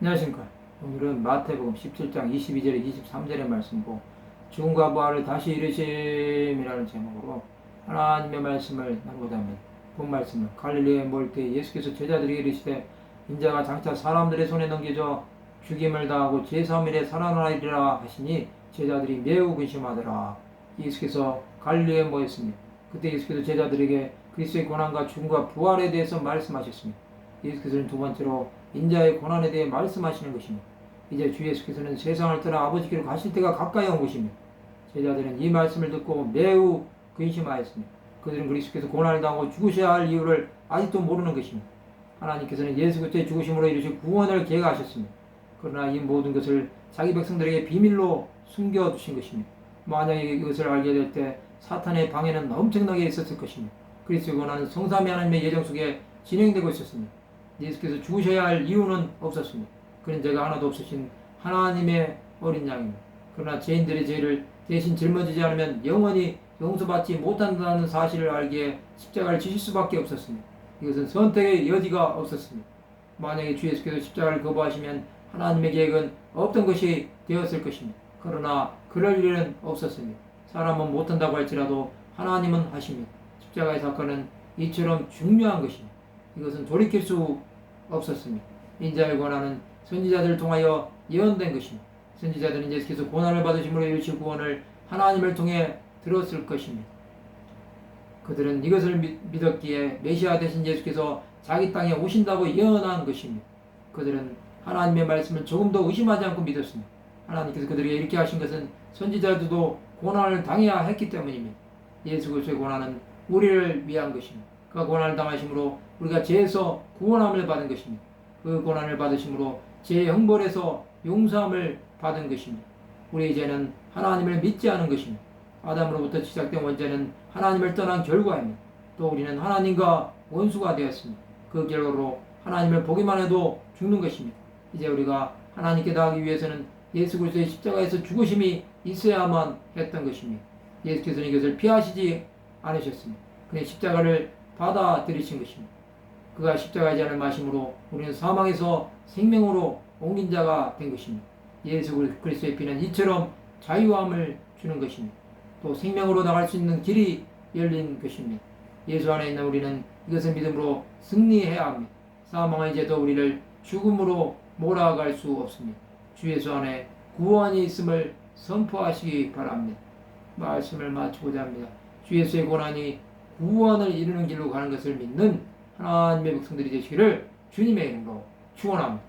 안녕하십니까. 오늘은 마태복음 17장 22절에 23절의 말씀고 죽음과 부활을 다시 이르심이라는 제목으로 하나님의 말씀을 나누고자 합니다. 본 말씀은 갈릴리에 몰 때 예수께서 제자들에게 이르시되 인자가 장차 사람들의 손에 넘겨져 죽임을 당하고 제3일에 살아나리라 하시니 제자들이 매우 근심하더라. 예수께서 갈릴리에 모였습니다. 그때 예수께서 제자들에게 그리스도의 고난과 죽음과 부활에 대해서 말씀하셨습니다. 예수께서는 두 번째로 인자의 고난에 대해 말씀하시는 것입니다. 이제 주 예수께서는 세상을 떠나 아버지께로 가실 때가 가까이 온 것입니다. 제자들은 이 말씀을 듣고 매우 근심하였습니다. 그들은 그리스도께서 고난을 당하고 죽으셔야 할 이유를 아직도 모르는 것입니다. 하나님께서는 예수 그리스도의 죽으심으로 이루신 구원을 계획하셨습니다. 그러나 이 모든 것을 자기 백성들에게 비밀로 숨겨두신 것입니다. 만약에 이것을 알게 될 때 사탄의 방해는 엄청나게 있었을 것입니다. 그리스도의 고난은 성삼위 하나님의 예정 속에 진행되고 있었습니다. 예수께서 죽으셔야 할 이유는 없었습니다. 그는 죄가 하나도 없으신 하나님의 어린 양입니다. 그러나 죄인들의 죄를 대신 짊어지지 않으면 영원히 용서받지 못한다는 사실을 알기에 십자가를 지실 수밖에 없었습니다. 이것은 선택의 여지가 없었습니다. 만약에 주 예수께서 십자가를 거부하시면 하나님의 계획은 없던 것이 되었을 것입니다. 그러나 그럴 일은 없었습니다. 사람은 못한다고 할지라도 하나님은 하십니다. 십자가의 사건은 이처럼 중요한 것입니다. 이것은 돌이킬 수 없었습니다. 인자의 고난은 선지자들을 통하여 예언된 것입니다. 선지자들은 예수께서 고난을 받으심으로 이루실 구원을 하나님을 통해 들었을 것입니다. 그들은 이것을 믿었기에 메시아 되신 예수께서 자기 땅에 오신다고 예언한 것입니다. 그들은 하나님의 말씀을 조금도 의심하지 않고 믿었습니다. 하나님께서 그들에게 이렇게 하신 것은 선지자들도 고난을 당해야 했기 때문입니다. 예수 그리스도의 고난은 우리를 위한 것입니다. 그가 고난을 당하심으로 우리가 죄에서 구원함을 받은 것입니다. 그 고난을 받으심으로 죄의 형벌에서 용서함을 받은 것입니다. 우리의 죄는 하나님을 믿지 않은 것입니다. 아담으로부터 시작된 원죄는 하나님을 떠난 결과입니다. 또 우리는 하나님과 원수가 되었습니다. 그 결과로 하나님을 보기만 해도 죽는 것입니다. 이제 우리가 하나님께 닿기 위해서는 예수 그리스도의 십자가에서 죽으심이 있어야만 했던 것입니다. 예수께서는 이것을 피하시지 않으셨습니다. 그의 십자가를 받아들이신 것입니다. 그가 십자가의 잔을 마심으로 우리는 사망에서 생명으로 옮긴 자가 된 것입니다. 예수 그리스도의 피는 이처럼 자유함을 주는 것입니다. 또 생명으로 나갈 수 있는 길이 열린 것입니다. 예수 안에 있는 우리는 이것을 믿음으로 승리해야 합니다. 사망의 죄도 우리를 죽음으로 몰아갈 수 없습니다. 주 예수 안에 구원이 있음을 선포하시기 바랍니다. 말씀을 마치고자 합니다. 주 예수의 고난이 구원을 이루는 길로 가는 것을 믿는 하나님의 백성들이 되시기를 주님의 이름으로 축원합니다.